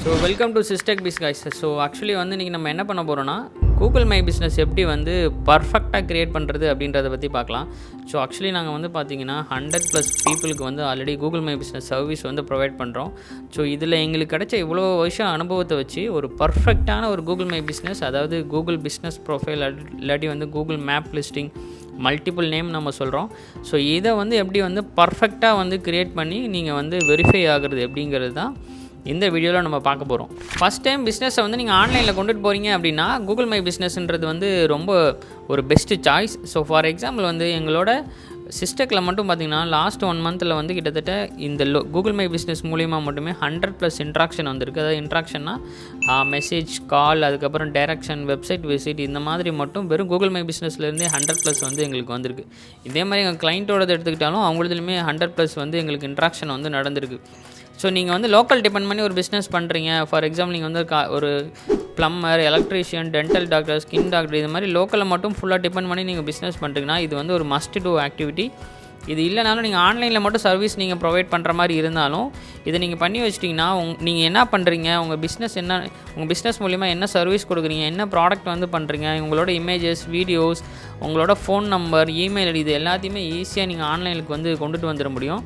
So welcome to Systech Biz guys. So actually வந்து இன்றைக்கி நம்ம என்ன பண்ண போகிறோன்னா கூகுள் மை பிஸ்னஸ் எப்படி வந்து பர்ஃபெக்டாக க்ரியேட் பண்ணுறது அப்படின்றத பற்றி பார்க்கலாம். ஸோ ஆக்சுவலி நாங்கள் வந்து பார்த்திங்கன்னா 100+ பீப்புளுக்கு வந்து already Google my business service வந்து ப்ரொவைட் பண்ணுறோம். ஸோ இதில் எங்களுக்கு கிடைச்ச இவ்வளோ வருஷம் அனுபவத்தை வச்சு ஒரு பர்ஃபெக்டான ஒரு கூகுள் மை பிஸ்னஸ், அதாவது கூகுள் பிஸ்னஸ் ப்ரொஃபைல் இல்லாட்டி வந்து Google map listing multiple name நம்ம சொல்கிறோம். ஸோ இதை வந்து எப்படி வந்து பர்ஃபெக்டாக வந்து க்ரியேட் பண்ணி நீங்கள் வந்து வெரிஃபை ஆகிறது எப்படிங்கிறது தான் இந்த வீடியோவில் நம்ம பார்க்க போகிறோம். ஃபஸ்ட் டைம் பிஸ்னஸை வந்து நீங்கள் ஆன்லைனில் கொண்டுட்டு போகிறீங்க அப்படின்னா கூகுள் மை பிஸ்னஸ்ன்றது வந்து ரொம்ப ஒரு best choice. So for example வந்து எங்களோட சிஸ்டெக்கில் மட்டும் பார்த்திங்கன்னா லாஸ்ட் 1 மந்தில் வந்து கிட்டத்தட்ட இந்த கூகுள் மை பிஸ்னஸ் மூலிமா மட்டுமே 100+ இன்ட்ராக்ஷன் வந்திருக்கு. அதாவது இன்ட்ராக்ஷன்னா மெசேஜ், கால், அதுக்கப்புறம் டைரக்ஷன், வெப்சைட் விசிட், இந்த மாதிரி மட்டும் வெறும் கூகுள் மை பிஸ்னஸ்லேருந்தே 100+ வந்து எங்களுக்கு வந்திருக்கு. இதே மாதிரி எங்கள் கிளைண்ட்டோடது எடுத்துக்கிட்டாலும் அவங்களதுலையுமே 100+ வந்து எங்களுக்கு இன்ட்ராக்ஷன் வந்து நடந்திருக்கு. ஸோ நீங்கள் வந்து லோக்கல் டிபெண்ட் பண்ணி ஒரு பிஸ்னஸ் பண்ணுறீங்க. ஃபார் எக்ஸாம்பிள் நீங்கள் வந்து ஒரு plumber, electrician, dental doctor, skin doctor, இது மாதிரி லோக்கலில் மட்டும் ஃபுல்லாக டிபெண்ட் பண்ணி நீங்கள் பிஸ்னஸ் பண்ணுறீங்கன்னா இது வந்து ஒரு மஸ்ட் டூ ஆக்டிவிட்டி. இது இல்லைனாலும் நீங்கள் ஆன்லைனில் மட்டும் சர்வீஸ் நீங்கள் ப்ரொவைட் பண்ணுற மாதிரி இருந்தாலும் இதை நீங்கள் பண்ணி வச்சிட்டிங்கன்னா நீங்கள் என்ன பண்ணுறீங்க, உங்கள் பிஸ்னஸ் என்ன, உங்கள் பிஸ்னஸ் மூலிமா என்ன சர்வீஸ் கொடுக்குறீங்க, என்ன ப்ராடக்ட் வந்து பண்ணுறீங்க, உங்களோட இமேஜஸ், வீடியோஸ், உங்களோட ஃபோன் நம்பர், இமெயில் ஐடி, இது எல்லாத்தையுமே ஈஸியாக நீங்கள் ஆன்லைனுக்கு வந்து கொண்டுட்டு வந்துட முடியும்.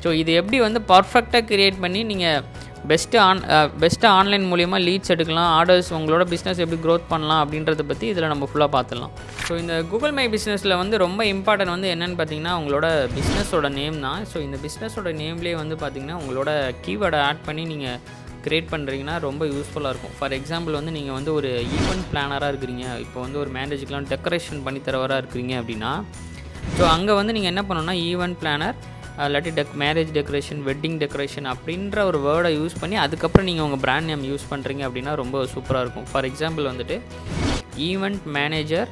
ஸோ இது எப்படி வந்து பர்ஃபெக்டாக க்ரியேட் பண்ணி நீங்கள் பெஸ்ட்டு ஆன்லைன் மூலிமா லீட்ஸ் எடுக்கலாம், ஆர்டர்ஸ், உங்களோட பிஸ்னஸ் எப்படி க்ரோத் பண்ணலாம் அப்படின்றத பற்றி இதில் நம்ம ஃபுல்லாக பார்த்துடலாம். ஸோ இந்த கூகுள் மை பிஸ்னஸில் வந்து ரொம்ப இம்பார்ட்டன்ட் வந்து என்னென்னு பார்த்தீங்கன்னா உங்களோட பிஸ்னஸோட நேம் தான். ஸோ இந்த பிஸ்னஸோட நேம்லேயே வந்து பார்த்திங்கன்னா உங்களோட கீவேர்டை ஆட் பண்ணி நீங்கள் க்ரியேட் பண்ணுறீங்கன்னா ரொம்ப யூஸ்ஃபுல்லாக இருக்கும். ஃபார் எக்ஸாம்பிள் வந்து நீங்கள் வந்து ஒரு ஈவெண்ட் பிளானராக இருக்கிறீங்க, இப்போ வந்து ஒரு மேரேஜுக்கெலாம் டெக்கரேஷன் பண்ணி தரவராக இருக்கிறீங்க அப்படின்னா ஸோ அங்கே வந்து நீங்கள் என்ன பண்ணணும்னா ஈவெண்ட் பிளானர் இல்லாட்டி மேரேஜ் டெக்கரேஷன், வெட்டிங் டெக்கரேஷன் அப்படின்ற ஒரு வேர்டை யூஸ் பண்ணி அதுக்கப்புறம் நீங்கள் உங்கள் பிராண்ட் நேம் யூஸ் பண்ணுறீங்க அப்படின்னா ரொம்ப சூப்பராக இருக்கும். ஃபார் எக்ஸாம்பிள் வந்துட்டு ஈவெண்ட் மேனேஜர்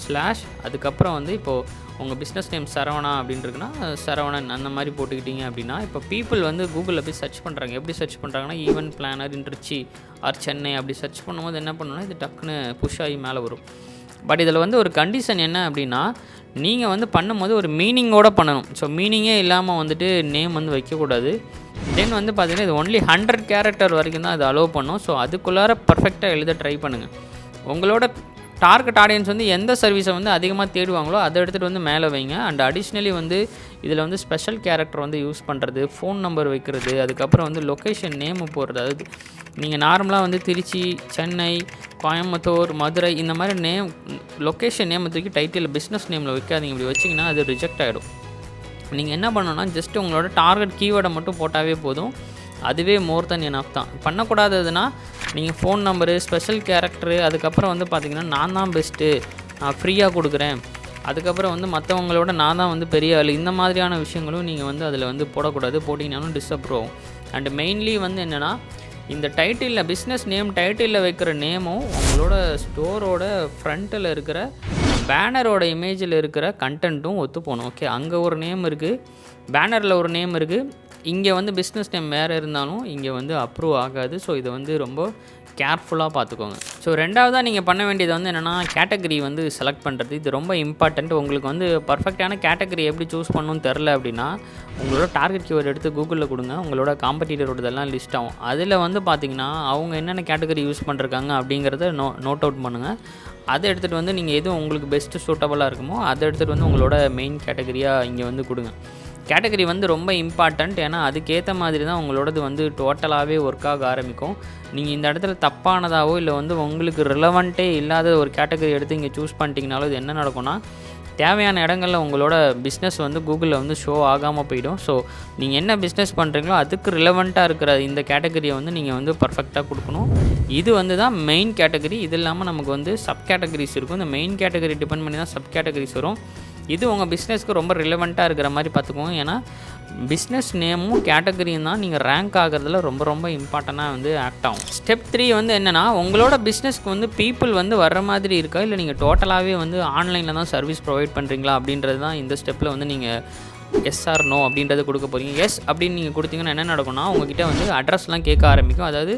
/ அதுக்கப்புறம் வந்து இப்போது உங்கள் பிஸ்னஸ் நேம் சரவணா அப்படின்றதுனா சரவணன் அந்த மாதிரி போட்டுக்கிட்டீங்க அப்படின்னா இப்போ பீப்புள் வந்து கூகுளில் போய் சர்ச் பண்ணுறாங்க. எப்படி சர்ச் பண்ணுறாங்கன்னா ஈவெண்ட் பிளானர் இன் ட்ரிச்சி ஆர் சென்னை அப்படி சர்ச் பண்ணும்போது என்ன பண்ணணும்னா இது டக்குன்னு புஷ் ஆகி மேலே வரும். பட் இதில் வந்து ஒரு கண்டிஷன் என்ன அப்படின்னா நீங்கள் வந்து பண்ணும்போது ஒரு மீனிங்கோடு பண்ணணும். ஸோ மீனிங்கே இல்லாமல் வந்துட்டு நேம் வந்து வைக்கக்கூடாது. தென் வந்து பார்த்திங்கன்னா இது ஒன்லி 100 கேரக்டர் வரைக்கும் தான் அது அலோவ் பண்ணும். ஸோ அதுக்குள்ளார பர்ஃபெக்டாக எழுத ட்ரை பண்ணுங்கள். உங்களோட டார்கெட் ஆடியன்ஸ் வந்து எந்த சர்வீஸை வந்து அதிகமாக தேடுவாங்களோ அதை எடுத்துகிட்டு வந்து மேலே வைங்க. அண்ட் அடிஷ்னலி வந்து இதில் வந்து ஸ்பெஷல் கேரக்டர் வந்து யூஸ் பண்ணுறது, ஃபோன் நம்பர் வைக்கிறது, அதுக்கப்புறம் வந்து லொக்கேஷன் நேமு போடுறது. அதாவது நீங்கள் நார்மலாக வந்து திருச்சி, சென்னை, கோயம்புத்தூர், மதுரை இந்த மாதிரி நேம் லொக்கேஷன் நேம் தூக்கி டைட்டில் பிஸ்னஸ் நேமில் வைக்காதீங்க. இப்படி வச்சிங்கன்னா அது ரிஜெக்ட் ஆகிடும். நீங்கள் என்ன பண்ணணும்னா ஜஸ்ட் உங்களோட டார்கெட் கீவேர்டை மட்டும் போட்டாவே போதும். அதுவே மோர் தென் எனஃப் தான். பண்ணக்கூடாததுன்னா நீங்கள் ஃபோன் நம்பரு, ஸ்பெஷல் கேரக்டரு, அதுக்கப்புறம் வந்து பார்த்திங்கன்னா நான் தான் பெஸ்ட்டு, நான் ஃப்ரீயாக கொடுக்குறேன், அதுக்கப்புறம் வந்து மற்றவங்களோட நான் தான் வந்து பெரிய ஆள், இந்த மாதிரியான விஷயங்களும் நீங்கள் வந்து அதில் வந்து போடக்கூடாது. போட்டிங்கனாலும் டிஸ்அப்ரூவ் ஆகும். அண்டு மெயின்லி வந்து என்னென்னா இந்த டைட்டிலில் பிஸ்னஸ் நேம் டைட்டிலில் வைக்கிற நேமும் உங்களோட ஸ்டோரோட ஃப்ரண்ட்டில் இருக்கிற பேனரோட இமேஜில் இருக்கிற கண்டென்ட்டும் ஒத்து போகணும். ஓகே, அங்கே ஒரு நேம் இருக்குது, பேனரில் ஒரு நேம் இருக்குது, இங்கே வந்து பிஸ்னஸ் நேம் வேறு இருந்தாலும் இங்கே வந்து அப்ரூவ் ஆகாது. ஸோ இதை வந்து ரொம்ப கேர்ஃபுல்லாக பார்த்துக்கோங்க. ஸோ ரெண்டாவதாக நீங்கள் பண்ண வேண்டியது வந்து என்னென்னா கேட்டகரி வந்து செலக்ட் பண்ணுறது. இது ரொம்ப இம்பார்ட்டண்ட். உங்களுக்கு வந்து பர்ஃபெக்டான கேட்டகரி எப்படி சூஸ் பண்ணணும்னு தெரில அப்படின்னா உங்களோட டார்கெட் கீவேர்டு எடுத்து கூகுளில் கொடுங்க. உங்களோட காம்படிட்டரோடதெல்லாம் லிஸ்ட் ஆகும். அதில் வந்து பார்த்திங்கன்னா அவங்க என்னென்ன கேட்டகரி யூஸ் பண்ணிருக்காங்க அப்படிங்கிறத நோட் அவுட் பண்ணுங்கள். அதை எடுத்துகிட்டு வந்து நீங்கள் எதுவும் உங்களுக்கு பெஸ்ட்டு சூட்டபுளாக இருக்குமோ அதை எடுத்துகிட்டு வந்து உங்களோட மெயின் கேட்டகரியாக இங்கே வந்து கொடுங்க. கேட்டகரி வந்து ரொம்ப இம்பார்ட்டண்ட். ஏன்னா அதுக்கேற்ற மாதிரி தான் உங்களோடது வந்து டோட்டலாகவே ஒர்க் ஆக ஆரம்பிக்கும். நீங்கள் இந்த இடத்துல தப்பானதாகவோ இல்லை வந்து உங்களுக்கு ரிலவெண்ட்டே இல்லாத ஒரு கேட்டகரி எடுத்து இங்கே சூஸ் பண்ணிட்டீங்கனாலும் இது என்ன நடக்கும்னா தேவையான இடங்களில் உங்களோட பிஸ்னஸ் வந்து கூகுளில் வந்து ஷோ ஆகாமல் போயிடும். ஸோ நீங்கள் என்ன பிஸ்னஸ் பண்ணுறீங்களோ அதுக்கு ரிலவெண்ட்டாக இருக்கிற இந்த கேட்டகரியை வந்து நீங்கள் வந்து பர்ஃபெக்டாக கொடுக்கணும். இது வந்து தான் மெயின் கேட்டகரி. இது இல்லாமல் நமக்கு வந்து சப் கேட்டகரிஸ் இருக்கும். இந்த மெயின் கேட்டகரி டிபெண்ட் பண்ணி தான் சப் கேட்டகரிஸ் வரும். இது உங்கள் பிஸ்னஸ்க்கு ரொம்ப ரிலவெண்ட்டாக இருக்கிற மாதிரி பார்த்துக்கோங்க. ஏன்னா பிஸ்னஸ் நேமும் கேட்டகரியும் தான் நீங்கள் ரேங்க் ஆகிறதுல ரொம்ப ரொம்ப இம்பார்ட்டண்ட்டாக வந்து ஆக்ட் ஆகும். ஸ்டெப் 3 வந்து என்னென்னா உங்களோட பிஸ்னஸ்க்கு வந்து பீப்புள் வந்து வர்ற மாதிரி இருக்கா, இல்லை நீங்கள் டோட்டலாகவே வந்து ஆன்லைனில் தான் சர்வீஸ் ப்ரொவைட் பண்ணுறீங்களா அப்படின்றது தான் இந்த ஸ்டெப்பில் வந்து நீங்கள் எஸ் ஆர் நோ அப்படின்றத கொடுக்க போகிறீங்க. எஸ் அப்படின்னு நீங்கள் கொடுத்தீங்கன்னா என்ன நடக்கும்னா உங்ககிட்ட வந்து அட்ரஸ்லாம் கேட்க ஆரம்பிக்கும். அதாவது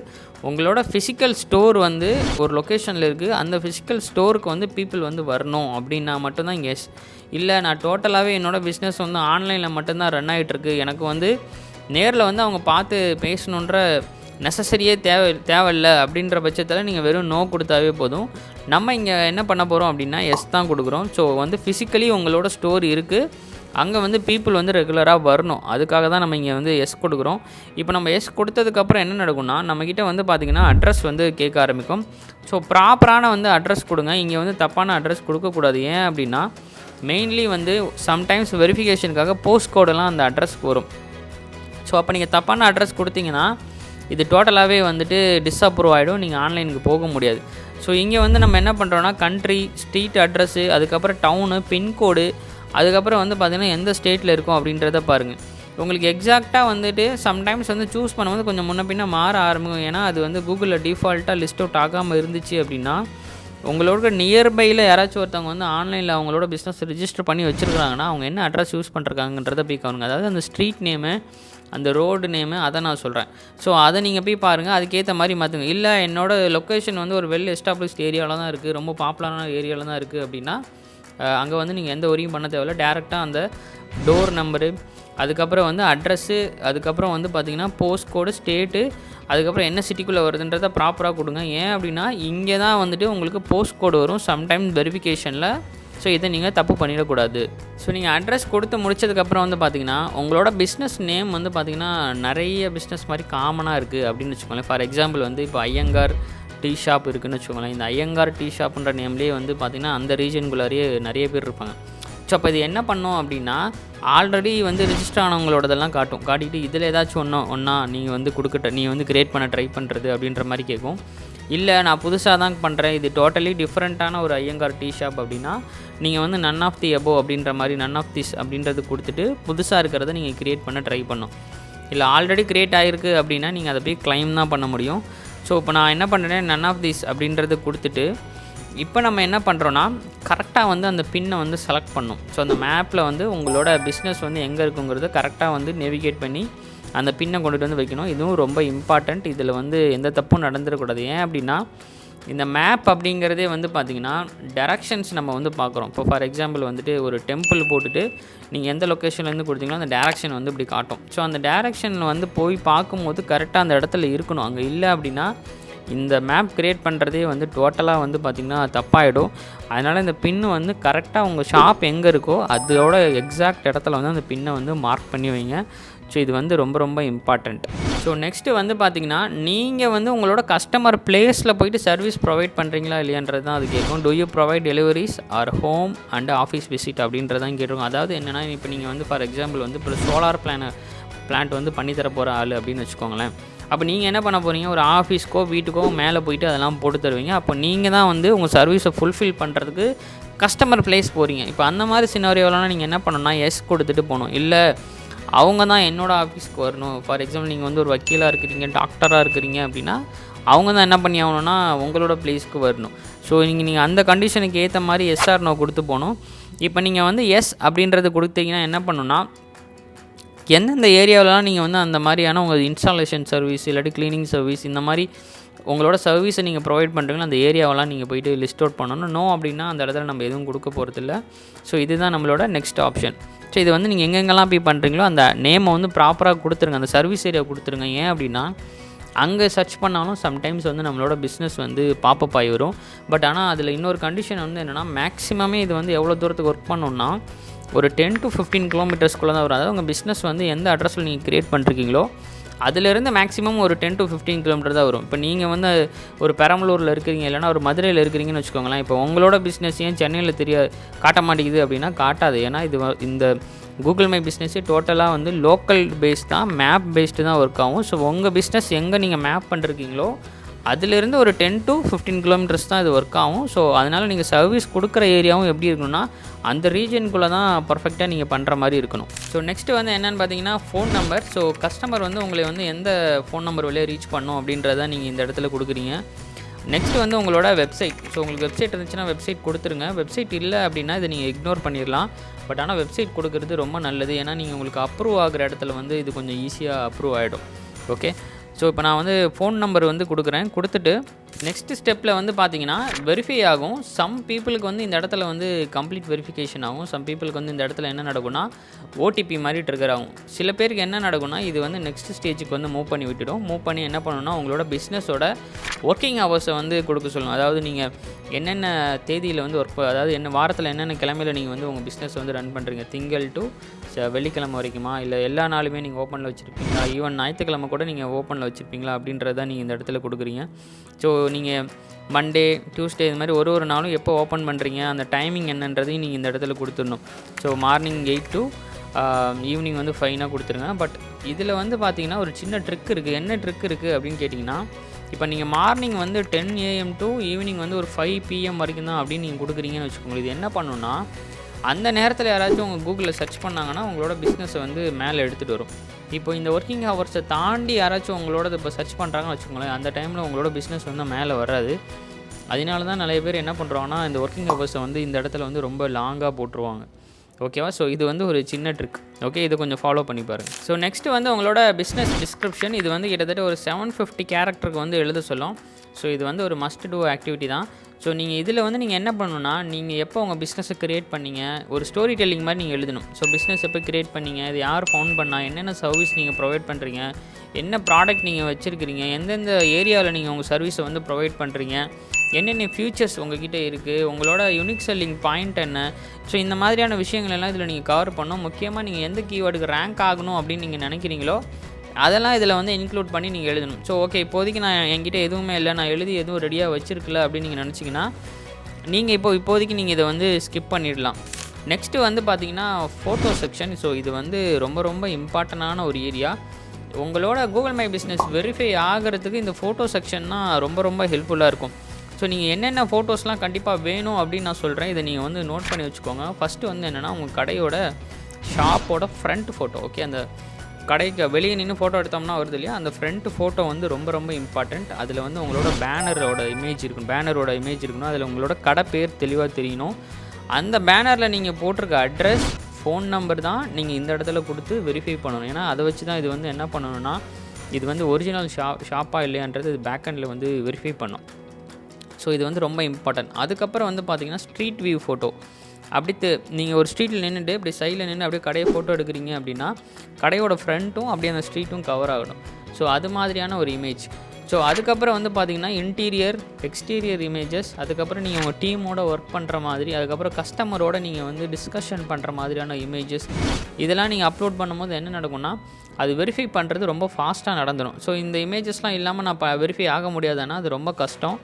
உங்களோட ஃபிசிக்கல் ஸ்டோர் வந்து ஒரு லொக்கேஷனில் இருக்குது, அந்த ஃபிசிக்கல் ஸ்டோருக்கு வந்து பீப்புள் வந்து வரணும் அப்படின்னா மட்டும்தான் இங்கே எஸ். இல்லை நான் டோட்டலாகவே என்னோடய பிஸ்னஸ் வந்து ஆன்லைனில் மட்டும்தான் ரன் ஆகிட்டுருக்கு, எனக்கு வந்து நேரில் வந்து அவங்க பார்த்து பேசணுன்ற நெசசரியே தேவையில்லை அப்படின்ற பட்சத்தில் நீங்கள் வெறும் நோ கொடுத்தாவே போதும். நம்ம இங்கே என்ன பண்ண போகிறோம் அப்படின்னா எஸ் தான் கொடுக்குறோம். ஸோ வந்து ஃபிசிக்கலி உங்களோட ஸ்டோர் இருக்குது, அங்கே வந்து பீப்புள் வந்து ரெகுலராக வரணும், அதுக்காக தான் நம்ம இங்கே வந்து எஸ் கொடுக்குறோம். இப்போ நம்ம எஸ் கொடுத்ததுக்கப்புறம் என்ன நடக்கும்னா நம்மக்கிட்ட வந்து பார்த்திங்கன்னா அட்ரஸ் வந்து கேட்க ஆரம்பிக்கும். ஸோ ப்ராப்பரான வந்து அட்ரஸ் கொடுங்க. இங்கே வந்து தப்பான அட்ரஸ் கொடுக்கக்கூடாது. ஏன் அப்படின்னா மெயின்லி வந்து சம்டைம்ஸ் வெரிஃபிகேஷனுக்காக போஸ்ட் கோடெல்லாம் அந்த அட்ரஸ்க்கு வரும். ஸோ அப்போ நீங்கள் தப்பான அட்ரஸ் கொடுத்தீங்கன்னா இது டோட்டலாகவே வந்துட்டு டிஸ்அப்ரூவ் ஆகிடும், நீங்கள் ஆன்லைனுக்கு போக முடியாது. ஸோ இங்கே வந்து நம்ம என்ன பண்ணுறோன்னா கண்ட்ரி, ஸ்ட்ரீட் அட்ரஸ்ஸு, அதுக்கப்புறம் டவுனு, பின்கோடு, அதுக்கப்புறம் வந்து பார்த்திங்கன்னா எந்த ஸ்டேட்டில் இருக்கும் அப்படின்றத பாருங்கள். உங்களுக்கு எக்ஸாக்டாக வந்துட்டு சம்டைம்ஸ் வந்து சூஸ் பண்ணும்போது கொஞ்சம் முன்ன பின்ன மாற ஆரம்பிக்கும். ஏன்னா அது வந்து கூகுளில் டிஃபால்ட்டாக லிஸ்ட் அவுட் ஆகாமல் இருந்துச்சு அப்படின்னா உங்களோட நியர்பையில் யாராச்சும் ஒருத்தவங்க வந்து ஆன்லைனில் அவங்களோட பிஸ்னஸ் ரிஜிஸ்டர் பண்ணி வச்சுருக்காங்கன்னா அவங்க என்ன அட்ரஸ் யூஸ் பண்ணுறாங்கன்றதை போய் காணுங்க. அதாவது அந்த ஸ்ட்ரீட் நேமு, அந்த ரோடு நேமு, அதை நான் சொல்கிறேன். ஸோ அதை நீங்கள் போய் பாருங்கள், அதுக்கேற்ற மாதிரி மாற்றுங்க. இல்லை என்னோடய லொக்கேஷன் வந்து ஒரு வெல் எஸ்டாப்ளிஷ்ட் ஏரியாவில் தான் இருக்குது, ரொம்ப பாப்புலரான ஏரியாவில் தான் இருக்குது அப்படின்னா அங்கே வந்து நீங்கள் எந்த ஒரியும் பண்ண தேவையில்ல. டேரெக்டாக அந்த டோர் நம்பரு, அதுக்கப்புறம் வந்து அட்ரஸ்ஸு, அதுக்கப்புறம் வந்து பார்த்திங்கன்னா போஸ்ட் கோடு, ஸ்டேட்டு, அதுக்கப்புறம் என்ன சிட்டிக்குள்ளே வருதுன்றதை ப்ராப்பராக கொடுங்க. ஏன் அப்படின்னா இங்கே தான் வந்துட்டு உங்களுக்கு போஸ்ட் கோடு வரும் சம்டைம்ஸ் வெரிஃபிகேஷனில். ஸோ இதை நீங்கள் தப்பு பண்ணிடக்கூடாது. ஸோ நீங்கள் அட்ரஸ் கொடுத்து முடிச்சதுக்கப்புறம் வந்து பார்த்திங்கன்னா உங்களோட பிஸ்னஸ் நேம் வந்து பார்த்திங்கன்னா நிறைய பிஸ்னஸ் மாதிரி காமனாக இருக்குது அப்படின்னு வச்சுக்கோங்களேன். ஃபார் எக்ஸாம்பிள் வந்து இப்போ ஐயங்கார் டீ ஷாப் இருக்குதுன்னு வச்சுக்கோங்களேன். இந்த ஐயங்கார் டீ ஷாப்புன்ற நேம்லேயே வந்து பார்த்திங்கன்னா அந்த ரீஜனுக்குள்ளாரியே நிறைய பேர் இருப்பாங்க. ஸோ அப்போ இது என்ன பண்ணோம் அப்படின்னா ஆல்ரெடி வந்து ரிஜிஸ்டர் ஆனவங்களோடதெல்லாம் காட்டிக்கிட்டு இதில் ஏதாச்சும் ஒன்றா நீங்கள் வந்து நீ வந்து கிரியேட் பண்ண ட்ரை பண்ணுறது அப்படின்ற மாதிரி கேட்கும். இல்லை நான் புதுசாக தான் பண்ணுறேன், இது டோட்டலி டிஃப்ரெண்ட்டான ஒரு ஐயங்கார் டீ ஷாப் அப்படின்னா நீங்கள் வந்து நன் ஆஃப் தி எபோ அப்படின்ற மாதிரி நன் ஆஃப் திஸ் அப்படின்றது கொடுத்துட்டு புதுசாக இருக்கிறத நீங்கள் க்ரியேட் பண்ண ட்ரை பண்ணணும். இல்லை ஆல்ரெடி க்ரியேட் ஆகிருக்கு அப்படின்னா நீங்கள் அதை போய் கிளைம் தான் பண்ண முடியும். ஸோ இப்போ நான் என்ன பண்ணுறேன், நன் ஆஃப் திஸ் அப்படின்றது கொடுத்துட்டு இப்போ நம்ம என்ன பண்ணுறோன்னா கரெக்டாக வந்து அந்த பின்னை வந்து செலக்ட் பண்ணணும். ஸோ அந்த மேப்பில் வந்து உங்களோட பிஸ்னஸ் வந்து எங்கே இருக்குங்கிறத கரெக்டாக வந்து நேவிகேட் பண்ணி அந்த பின்னை கொண்டுட்டு வந்து வைக்கணும். இதுவும் ரொம்ப இம்பார்ட்டண்ட். இதில் வந்து எந்த தப்பும் நடந்துடக்கூடாது. ஏன் அப்படின்னா இந்த மேப் அப்படிங்கிறதே வந்து பார்த்திங்கன்னா டைரக்ஷன்ஸ் நம்ம வந்து பார்க்குறோம். இப்போ ஃபார் எக்ஸாம்பிள் வந்துட்டு ஒரு டெம்பிள் போட்டுட்டு நீங்கள் எந்த லொக்கேஷன்லேருந்து கொடுத்தீங்களோ அந்த டேரக்ஷன் வந்து இப்படி காட்டும். ஸோ அந்த டேரக்ஷனில் வந்து போய் பார்க்கும்போது கரெக்டாக அந்த இடத்துல இருக்கணும். அங்கே இல்லை அப்படின்னா இந்த மேப் க்ரியேட் பண்ணுறதே வந்து டோட்டலாக வந்து பார்த்திங்கன்னா தப்பாகிடும். அதனால் இந்த பின்னு வந்து கரெக்டாக உங்கள் ஷாப் எங்கே இருக்கோ அதோட எக்ஸாக்ட் இடத்துல வந்து அந்த பின்னை வந்து மார்க் பண்ணி வைங்க. ஸோ இது வந்து ரொம்ப ரொம்ப இம்பார்ட்டண்ட். ஸோ நெக்ஸ்ட்டு வந்து பார்த்திங்கன்னா நீங்கள் வந்து உங்களோட கஸ்டமர் பிளேஸில் போய்ட்டு சர்வீஸ் ப்ரொவைட் பண்ணுறீங்களா இல்லையான்றது தான் அது கேட்கும். Do you provide deliveries or home and office visit அப்படின்றதான் கேட்டிருக்கோம். அதாவது என்னென்னா இப்போ நீங்கள் வந்து ஃபார் எக்ஸாம்பிள் வந்து இப்போ சோலார் பிளான்ட் வந்து பண்ணித்தர போகிற ஆள் அப்படின்னு வச்சுக்கோங்களேன். அப்போ நீங்கள் என்ன பண்ண போகிறீங்க, ஒரு ஆஃபீஸ்க்கோ வீட்டுக்கோ மேலே போயிட்டு அதெல்லாம் போட்டு தருவீங்க. அப்போ நீங்கள் தான் வந்து உங்கள் சர்வீஸை ஃபுல்ஃபில் பண்ணுறதுக்கு கஸ்டமர் பிளேஸ் போகிறீங்க. இப்போ அந்த மாதிரி சினாரியோலாம் நீங்கள் என்ன பண்ணணும்னா எஸ் கொடுத்துட்டு போகணும். இல்லை அவங்க தான் என்னோடய ஆஃபீஸ்க்கு வரணும். ஃபார் எக்ஸாம்பிள் நீங்கள் வந்து ஒரு வக்கீலாக இருக்கிறீங்க, டாக்டராக இருக்கிறீங்க அப்படின்னா அவங்க தான் என்ன பண்ணி ஆகணும்னா உங்களோட பிளேஸ்க்கு வரணும். ஸோ நீங்கள் அந்த கண்டிஷனுக்கு ஏற்ற மாதிரி எஸ்ஆர் நோ கொடுத்து போகணும். இப்போ நீங்கள் வந்து எஸ் அப்படின்றது கொடுத்தீங்கன்னா என்ன பண்ணணும்னா எந்தெந்த ஏரியாவிலலாம் நீங்கள் வந்து அந்த மாதிரியான உங்கள் இன்ஸ்டாலேஷன் சர்வீஸ் இல்லாட்டி க்ளீனிங் சர்வீஸ் இந்த மாதிரி உங்களோட சர்வீஸை நீங்கள் ப்ரொவைட் பண்ணுறீங்களோ அந்த ஏரியாவெல்லாம் நீங்கள் போய்ட்டு லிஸ்ட் அவுட் பண்ணணும். நோ அப்படின்னா அந்த இடத்துல நம்ம எதுவும் கொடுக்க போகிறதில்ல. ஸோ இதுதான் நம்மளோட நெக்ஸ்ட் ஆப்ஷன். ஸோ இது வந்து நீங்கள் எங்கெங்கெல்லாம் போய் பண்ணுறீங்களோ அந்த நேமை வந்து ப்ராப்பராக கொடுத்துருங்க, அந்த சர்வீஸ் ஏரியா கொடுத்துருங்க. ஏன் அப்படின்னா அங்கே சர்ச் பண்ணாலும் சம்டைம்ஸ் வந்து நம்மளோட பிஸ்னஸ் வந்து பாப்பப் ஆகி வரும். பட் ஆனால் அதில் இன்னொரு கண்டிஷன் வந்து என்னென்னா மேக்ஸிமமே இது வந்து எவ்வளோ தூரத்துக்கு ஒர்க் பண்ணணுன்னா ஒரு 10 to 15 கிலோமீட்டர்ஸ்க்குள்ளே தான் வரும். அதாவது உங்கள் பிஸ்னஸ் வந்து எந்த அட்ரஸில் நீங்கள் க்ரியேட் பண்ணுறீங்களோ அதிலேருந்து மேக்ஸிமம் ஒரு 10 to 15 கிலோமீட்டர் தான் வரும். இப்போ நீங்கள் வந்து ஒரு பெரம்பலூரில் இருக்கிறீங்க இல்லைனா ஒரு மதுரையில் இருக்கிறீங்கன்னு வச்சுக்கோங்களேன். இப்போ உங்களோட பிஸ்னஸ் ஏன் சென்னையில் காட்ட மாட்டேங்குது அப்படின்னா காட்டாது. ஏன்னா இந்த கூகுள் மை பிஸ்னஸே டோட்டலாக வந்து லோக்கல் பேஸ்ட் தான், மேப் பேஸ்டு தான் ஒர்க் ஆகும். ஸோ உங்கள் பிஸ்னஸ் எங்கே நீங்கள் மேப் பண்ணிருக்கீங்களோ அதிலேருந்து ஒரு 10 to 15 கிலோமீட்டர்ஸ் தான் இது ஒர்க் ஆகும். ஸோ அதனால் நீங்கள் சர்வீஸ் கொடுக்குற ஏரியாவும் எப்படி இருக்கணும்னா அந்த ரீஜனுக்குள்ளே தான் பர்ஃபெக்டாக நீங்கள் பண்ணுற மாதிரி இருக்கணும். ஸோ நெக்ஸ்ட்டு வந்து என்னென்னு பார்த்தீங்கன்னா ஃபோன் நம்பர். ஸோ கஸ்டமர் வந்து உங்களை வந்து எந்த ஃபோன் நம்பர் வழியாக ரீச் பண்ணணும் அப்படின்றத நீங்கள் இந்த இடத்துல கொடுக்குறீங்க. நெக்ஸ்ட் வந்து உங்களோட வெப்சைட். ஸோ உங்களுக்கு வெப்சைட் இருந்துச்சுன்னா வெப்சைட் கொடுத்துருங்க. வெப்சைட் இல்லை அப்படின்னா இதை நீங்கள் இக்னோர் பண்ணிடலாம். பட் ஆனால் வெப்சைட் கொடுக்குறது ரொம்ப நல்லது. ஏன்னா நீங்கள் உங்களுக்கு அப்ரூவ் ஆகிற இடத்துல வந்து இது கொஞ்சம் ஈஸியாக அப்ரூவ் ஆகிடும். ஓகே, ஸோ இப்போ நான் வந்து ஃபோன் நம்பர் வந்து கொடுக்குறேன். கொடுத்துட்டு நெக்ஸ்ட் ஸ்டெப்பில் வந்து பார்த்தீங்கன்னா வெரிஃபை ஆகும். சம் பீப்புளுக்கு வந்து இந்த இடத்துல வந்து கம்ப்ளீட் வெரிஃபிகேஷன் ஆகும். சம் பீப்புளுக்கு வந்து இந்த இடத்துல என்ன நடக்கும்னா ஓடிபி மாதிரி ட்ரிகர் ஆகும். சில பேருக்கு என்ன நடக்கும்னா இது வந்து நெக்ஸ்ட் ஸ்டேஜுக்கு வந்து மூவ் பண்ணி விட்டுடும். மூவ் பண்ணி என்ன பண்ணணும்னா உங்களோட பிஸ்னஸோட ஒர்க்கிங் ஹவர்ஸை வந்து கொடுக்க சொல்லணும். அதாவது நீங்கள் என்னென்ன தேதியில் வந்து அதாவது என்ன வாரத்தில் என்னென்ன கிழமையில் நீங்கள் வந்து உங்கள் பிஸ்னஸ் வந்து ரன் பண்ணுறீங்க, திங்கள் டு வெள்ளிக்கிழமை வரைக்குமா, இல்லை எல்லா நாளுமே நீங்கள் ஓப்பனில் வச்சுருப்பீங்களா, ஈவன் ஞாயிற்றுக்கிழமை கூட நீங்கள் ஓப்பனில் வச்சுருப்பீங்களா அப்படின்றத நீங்கள் இந்த இடத்துல கொடுக்குறீங்க. ஸோ நீங்கள் மண்டே, டியூஸ்டே இது மாதிரி ஒரு நாளும் எப்போ ஓப்பன் பண்ணுறீங்க, அந்த டைமிங் என்னன்றதையும் நீங்கள் இந்த இடத்துல கொடுத்துடணும். ஸோ மார்னிங் 8 to ஈவினிங் வந்து 5 கொடுத்துருங்க. பட் இதில் வந்து பார்த்தீங்கன்னா ஒரு சின்ன ட்ரிக் இருக்குது. என்ன ட்ரிக் இருக்குது அப்படின்னு கேட்டிங்கன்னா, இப்போ நீங்கள் மார்னிங் வந்து 10 AM to ஈவினிங் வந்து ஒரு 5 PM வரைக்கும் தான் அப்படின்னு நீங்கள் கொடுக்குறீங்கன்னு வச்சுக்கோங்க. இது என்ன பண்ணணுன்னா அந்த நேரத்தில் யாராச்சும் உங்கள் கூகுளில் சர்ச் பண்ணாங்கன்னா உங்களோட பிஸ்னஸை வந்து மேலே எடுத்துகிட்டு வரும். இப்போ இந்த ஒர்க்கிங் ஹவர்ஸை தாண்டி யாராச்சும் உங்களோட இப்போ சர்ச் பண்ணுறாங்கன்னு வச்சுக்கோங்களேன், அந்த டைமில் உங்களோட பிஸ்னஸ் வந்து மேலே வராது. அதனால தான் நிறைய பேர் என்ன பண்ணுறாங்கன்னா இந்த ஒர்க்கிங் ஹவர்ஸை வந்து இந்த இடத்துல வந்து ரொம்ப லாங்காக போட்டுருவாங்க. ஓகேவா? ஸோ இது வந்து ஒரு சின்ன ட்ரிக். ஓகே, இது கொஞ்சம் ஃபாலோ பண்ணி பாருங்கள். ஸோ நெக்ஸ்ட்டு வந்து உங்களோட பிஸ்னஸ் டிஸ்கிரிப்ஷன். இது வந்து கிட்டத்தட்ட ஒரு 750 கேரக்டருக்கு வந்து எழுத சொல்லும். ஸோ இது வந்து ஒரு மஸ்ட் டூ ஆக்டிவிட்டி தான். ஸோ நீங்கள் இதில் வந்து நீங்கள் என்ன பண்ணணுன்னா, நீங்கள் எப்போ உங்கள் பிஸ்னஸை க்ரியேட் பண்ணீங்க, ஒரு ஸ்டோரி டெல்லிங் மாதிரி நீங்கள் எழுதணும். ஸோ பிஸ்னஸ் எப்போ க்ரியேட் பண்ணீங்க, இது யார் ஃபவுண்ட் பண்ணா, என்னென்ன சர்வீஸ் நீங்கள் ப்ரொவைட் பண்ணுறீங்க, என்ன ப்ராடக்ட் நீங்கள் வச்சுருக்கிறீங்க, எந்தெந்த ஏரியாவில் நீங்கள் உங்கள் சர்வீஸை வந்து ப்ரொவைட் பண்ணுறீங்க, என்னென்ன ஃபியூச்சர்ஸ் உங்கள்கிட்ட இருக்குது, உங்களோட யூனிக் செல்லிங் பாயிண்ட் என்ன. ஸோ இந்த மாதிரியான விஷயங்கள் எல்லாம் இதில் நீங்கள் கவர் பண்ணணும். முக்கியமாக நீங்கள் எந்த கீவேர்டுக்கு ரேங்க் ஆகணும் அப்படின்னு நீங்கள் நினைக்கிறீங்களோ அதெல்லாம் இதில் வந்து இன்க்ளூட் பண்ணி நீங்கள் எழுதணும். ஸோ ஓகே, இப்போதைக்கு நான் என்கிட்ட எதுவுமே இல்லை, நான் எழுதி எதுவும் ரெடியாக வச்சுருக்கல அப்படின்னு நீங்கள் நினச்சிங்கன்னா நீங்கள் இப்போதைக்கு நீங்கள் இதை வந்து ஸ்கிப் பண்ணிடலாம். நெக்ஸ்ட்டு வந்து பார்த்தீங்கன்னா ஃபோட்டோ செக்ஷன். ஸோ இது வந்து ரொம்ப இம்பார்ட்டண்டான ஒரு ஏரியா. உங்களோட கூகுள் மை பிஸ்னஸ் வெரிஃபை ஆகிறதுக்கு இந்த ஃபோட்டோ செக்ஷன்னா ரொம்ப ஹெல்ப்ஃபுல்லாக இருக்கும். ஸோ நீங்கள் என்னென்ன ஃபோட்டோஸ்லாம் கண்டிப்பாக வேணும் அப்படின்னு நான் சொல்கிறேன். இதை நீங்கள் வந்து நோட் பண்ணி வச்சுக்கோங்க. ஃபஸ்ட்டு வந்து என்னென்னா உங்கள் கடையோட ஷாப்போட ஃப்ரண்ட் ஃபோட்டோ. ஓகே, அந்த கடைக்கு வெளியே நின்று ஃபோட்டோ எடுத்தோம்னா வருது இல்லையா, அந்த ஃப்ரண்ட் ஃபோட்டோ வந்து ரொம்ப இம்பார்ட்டண்ட். அதில் வந்து உங்களோட பேனரோட இமேஜ் இருக்கணும். அதில் உங்களோட கடை பேர் தெளிவாக தெரியணும். அந்த பேனரில் நீங்கள் போட்டிருக்க அட்ரஸ், ஃபோன் நம்பர் தான் நீங்கள் இந்த இடத்துல கொடுத்து வெரிஃபை பண்ணணும். ஏன்னா அதை வச்சு தான் இது வந்து என்ன பண்ணணும்னா இது வந்து ஒரிஜினல் ஷாப்பாக இல்லையான்றது இது பேக்கெண்டில் வந்து வெரிஃபை பண்ணும். ஸோ இது வந்து ரொம்ப இம்பார்ட்டன்ட். அதுக்கப்புறம் வந்து பார்த்திங்கன்னா ஸ்ட்ரீட் வியூ ஃபோட்டோ. அப்படி நீங்கள் ஒரு ஸ்ட்ரீட்டில் நின்றுட்டு இப்படி சைடில் நின்று அப்படியே கடையை ஃபோட்டோ எடுக்கிறீங்க அப்படின்னா கடையோட ஃப்ரண்ட்டும் அப்படியே அந்த ஸ்ட்ரீட்டும் கவர் ஆகணும். ஸோ அது மாதிரியான ஒரு இமேஜ். ஸோ அதுக்கப்புறம் வந்து பார்த்திங்கன்னா இன்டீரியர், எக்ஸ்டீரியர் இமேஜஸ், அதுக்கப்புறம் நீங்கள் உங்கள் டீமோட ஒர்க் பண்ணுற மாதிரி, அதுக்கப்புறம் கஸ்டமரோட நீங்கள் வந்து டிஸ்கஷன் பண்ணுற மாதிரியான இமேஜஸ், இதெல்லாம் நீங்கள் அப்லோட் பண்ணும்போது என்ன நடக்கும்னா அது வெரிஃபை பண்ணுறது ரொம்ப ஃபாஸ்ட்டாக நடந்துடும். ஸோ இந்த இமேஜஸ்லாம் இல்லாமல் நான் வெரிஃபை ஆக முடியாதுன்னா அது ரொம்ப கஷ்டம்.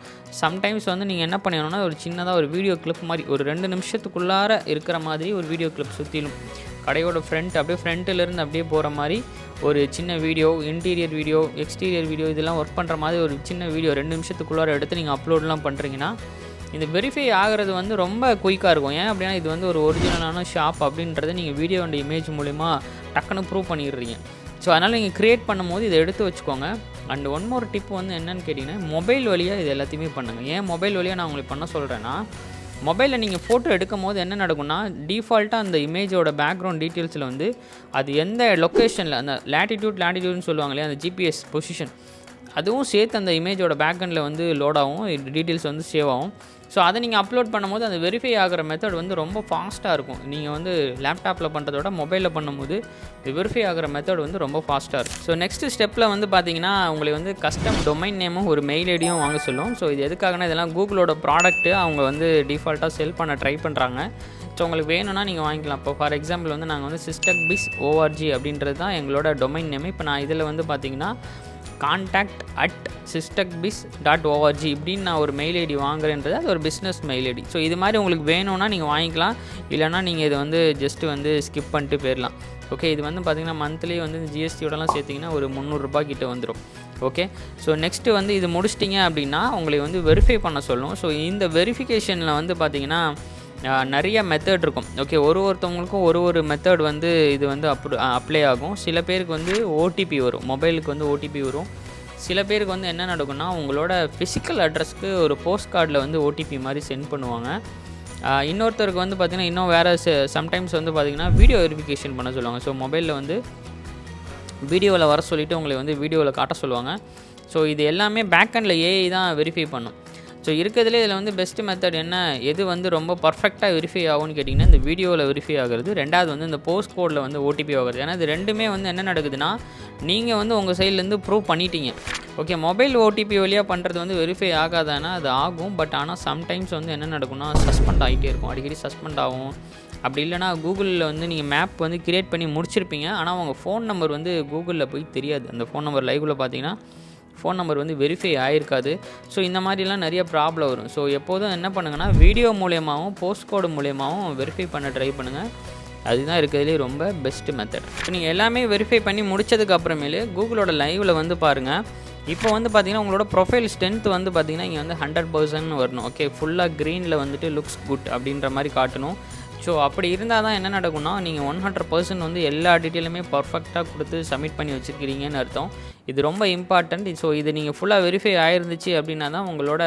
சம்டைம்ஸ் வந்து நீங்கள் என்ன பண்ணிடணும்னா ஒரு சின்னதாக ஒரு வீடியோ கிளிப் மாதிரி ஒரு 2 நிமிஷத்துக்குள்ளார இருக்கிற மாதிரி ஒரு வீடியோ கிளிப் சுற்றிலும் கடையோட ஃப்ரண்ட் அப்படியே ஃப்ரண்ட்டிலேருந்து அப்படியே போகிற மாதிரி ஒரு சின்ன video, interior video, exterior video, இதெல்லாம் ஒர்க் பண்ணுற மாதிரி ஒரு சின்ன வீடியோ 2 நிமிஷத்துக்குள்ளார எடுத்து நீங்கள் அப்லோட்லாம் பண்ணுறீங்கன்னா இந்த வெரிஃபை ஆகிறது வந்து ரொம்ப குயிக்காக இருக்கும். ஏன் அப்படின்னா இது வந்து ஒரு ஒரிஜினலான ஷாப் அப்படின்றத நீங்கள் வீடியோ அண்ட் இமேஜ் மூலிமா டக்குன்னு ப்ரூவ் பண்ணிடுறீங்க. ஸோ அதனால் நீங்கள் க்ரியேட் பண்ணும்போது இதை எடுத்து வச்சுக்கோங்க. அண்ட் ஒன் மோர் டிப் வந்து என்னென்னு கேட்டிங்கன்னா மொபைல் வழியாக இது எல்லாத்தையுமே பண்ணுங்கள். ஏன் மொபைல் வழியாக நான் உங்களுக்கு பண்ண சொல்கிறேன்னா, மொபைலில் நீங்கள் ஃபோட்டோ எடுக்கும் போது என்ன நடக்கும்னா டிஃபால்ட்டாக அந்த இமேஜோட பேக்ரவுண்ட் டீட்டெயில்ஸில் வந்து அது எந்த லொக்கேஷனில் அந்த லேட்டிடியூட்னு சொல்லுவாங்க இல்லையா, அந்த ஜிபிஎஸ் பொசிஷன் அதுவும் சேர்த்து அந்த இமேஜோட பேக்கெண்டில் வந்து லோட் ஆகும், டீட்டெயில்ஸ் வந்து சேவ் ஆகும். ஸோ அதை நீங்கள் அப்லோட் பண்ணும்போது அந்த வெரிஃபை ஆகிற மெத்தட் வந்து ரொம்ப ஃபாஸ்ட்டாக இருக்கும். நீங்கள் வந்து லேப்டாப்பில் பண்ணுறதோட மொபைலில் பண்ணும்போது வெரிஃபை ஆகிற மெத்தட் வந்து ரொம்ப ஃபாஸ்ட்டாக இருக்கும். ஸோ நெக்ஸ்ட்டு ஸ்டெப்பில் வந்து பார்த்தீங்கன்னா உங்களை வந்து கஸ்டம் டொமைன் நேமும் ஒரு மெயில் ஐடியும் வாங்க சொல்லும். ஸோ இது எதுக்காகனா இதெல்லாம் கூகுளோட ப்ராடக்ட்டு அவங்க வந்து டிஃபால்ட்டாக செல் பண்ண ட்ரை பண்ணுறாங்க. ஸோ உங்களுக்கு வேணும்னா நீங்கள் வாங்கிக்கலாம். இப்போ ஃபார் எக்ஸாம்பிள் வந்து நாங்கள் வந்து systech.biz.org அப்படின்றது தான் எங்களோட டொமைன் நேம். இப்போ நான் இதில் வந்து பார்த்தீங்கன்னா contact@systech.biz.org இப்படின்னு நான் ஒரு மெயில் ஐடி வாங்குறேன்றது அது ஒரு பிஸ்னஸ் மெயில் ஐடி. ஸோ இது மாதிரி உங்களுக்கு வேணும்னா நீங்கள் வாங்கிக்கலாம், இல்லைனா நீங்கள் இதை வந்து ஜஸ்ட்டு வந்து ஸ்கிப் பண்ணிட்டு போயிடலாம். ஓகே, இது வந்து பார்த்திங்கன்னா மந்த்லி வந்து இந்த ஜிஎஸ்டியோடலாம் சேர்த்திங்கன்னா ஒரு 300 ரூபாய் கிட்ட வந்துடும். ஓகே, ஸோ நெக்ஸ்ட்டு வந்து இது முடிச்சிட்டிங்க அப்படின்னா உங்களை வந்து வெரிஃபை பண்ண சொல்லணும். ஸோ இந்த வெரிஃபிகேஷனில் வந்து பார்த்திங்கன்னா நிறைய மெத்தட் இருக்கும். ஓகே, ஒருத்தவங்களுக்கும் ஒரு மெத்தட் வந்து இது வந்து அப்ளை ஆகும். சில பேருக்கு வந்து ஓடிபி வரும், மொபைலுக்கு வந்து ஓடிபி வரும். சில பேருக்கு வந்து என்ன நடக்கும்னா உங்களோட ஃபிசிக்கல் அட்ரஸ்க்கு ஒரு போஸ்ட் கார்டில் வந்து ஓடிபி மாதிரி சென்ட் பண்ணுவாங்க. இன்னொருத்தருக்கு வந்து பார்த்திங்கன்னா இன்னும் வேறு சம்டைம்ஸ் வந்து பார்த்திங்கன்னா வீடியோ வெரிஃபிகேஷன் பண்ண சொல்லுவாங்க. ஸோ மொபைலில் வந்து வீடியோவில் வர சொல்லிவிட்டு உங்களை வந்து வீடியோவில் காட்ட சொல்லுவாங்க. ஸோ இது எல்லாமே பேக்கெண்டில் ஏஐ தான் வெரிஃபை பண்ணும். ஸோ இருக்கிறதுலே இதில் வந்து பெஸ்ட் மெத்தட் என்ன, எது வந்து ரொம்ப பர்ஃபெக்டாக வெரிஃபை ஆகும்னு கேட்டிங்கன்னா இந்த வீடியோவில் வெரிஃபை ஆகுறது, ரெண்டாவது வந்து இந்த போஸ்ட் கோடில் வந்து ஓடிபி ஆகுறது. ஏன்னா இது ரெண்டுமே வந்து என்ன நடக்குதுன்னா, நீங்கள் வந்து உங்கள் சைட்லேருந்து ப்ரூவ் பண்ணிட்டீங்க. ஓகே, மொபைல் ஓடிபி வழியாக பண்ணுறது வந்து வெரிஃபை ஆகாதானா, அது ஆகும். பட் ஆனால் சம்டைம்ஸ் வந்து என்ன நடக்கும்னா சஸ்பெண்ட் ஆகிட்டே இருக்கும், அடிக்கடி சஸ்பெண்ட் ஆகும். அப்படி இல்லைனா கூகுளில் வந்து நீங்கள் மேப் வந்து க்ரியேட் பண்ணி முடிச்சிருப்பீங்க, ஆனால் உங்கள் ஃபோன் நம்பர் வந்து கூகுளில் போய் தெரியாது. அந்த ஃபோன் நம்பர் லைவில் பார்த்தீங்கன்னா ஃபோன் நம்பர் வந்து வெரிஃபை ஆகிருக்காது. ஸோ இந்த மாதிரிலாம் நிறைய ப்ராப்ளம் வரும். ஸோ எப்போதும் என்ன பண்ணுங்கன்னா, வீடியோ மூலியமாகவும் போஸ்ட் கோடு மூலியமாகவும் வெரிஃபை பண்ண ட்ரை பண்ணுங்கள். அதுதான் இருக்கிறதுலே ரொம்ப பெஸ்ட்டு மெத்தட். இப்போ நீங்கள் எல்லாமே வெரிஃபை பண்ணி முடித்ததுக்கு அப்புறமேலு கூகுளோட லைவில் வந்து பாருங்கள். இப்போ வந்து பார்த்தீங்கன்னா உங்களோட ப்ரொஃபைல் ஸ்ட்ரென்த் வந்து பார்த்தீங்கன்னா இங்கே வந்து 100% வரணும். ஓகே, ஃபுல்லாக க்ரீனில் வந்துட்டு லுக்ஸ் குட் அப்படின்ற மாதிரி காட்டணும். ஸோ அப்படி இருந்தால் தான் என்ன நடக்கும்னா, நீங்கள் 100% வந்து எல்லா டீட்டெயிலுமே பர்ஃபெக்டாக கொடுத்து சப்மிட் பண்ணி வச்சுருக்கிறீங்கன்னு அர்த்தம். இது ரொம்ப இம்பார்ட்டண்ட். ஸோ இது நீங்கள் ஃபுல்லாக வெரிஃபை ஆயிருந்துச்சு அப்படின்னா தான் உங்களோட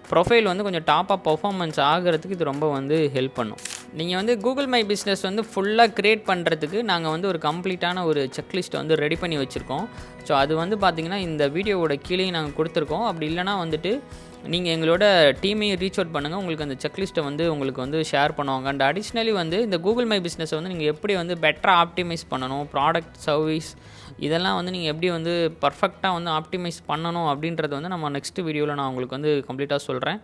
ப்ரொஃபைல் வந்து கொஞ்சம் டாப்பாக பர்ஃபார்மன்ஸ் ஆகிறதுக்கு இது ரொம்ப வந்து ஹெல்ப் பண்ணும். நீங்கள் வந்து கூகுள் மை பிஸ்னஸ் வந்து ஃபுல்லாக க்ரியேட் பண்ணுறதுக்கு நாங்கள் வந்து ஒரு கம்ப்ளீட்டான ஒரு செக்லிஸ்ட்டை வந்து ரெடி பண்ணி வச்சுருக்கோம். ஸோ அது வந்து பார்த்திங்கன்னா இந்த வீடியோவோட கீழே நாங்கள் கொடுத்துருக்கோம். அப்படி இல்லைனா வந்துட்டு நீங்கள் எங்களோட டீமையும் ரீச் அவுட் பண்ணுங்கள், உங்களுக்கு அந்த செக்லிஸ்ட்டை வந்து உங்களுக்கு வந்து ஷேர் பண்ணுவாங்க. அண்ட் அடிஷ்னலி வந்து இந்த கூகுள் மை பிஸ்னஸை வந்து நீங்கள் எப்படி வந்து பெட்டராக ஆப்டிமைஸ் பண்ணணும், ப்ராடக்ட் சர்வீஸ் இதெல்லாம் வந்து நீங்கள் எப்படி வந்து பர்ஃபெக்டாக வந்து ஆப்டிமைஸ் பண்ணணும் அப்படின்றத வந்து நம்ம நெக்ஸ்ட் வீடியோவில் நான் உங்களுக்கு வந்து கம்ப்ளீட்டாக சொல்கிறேன்.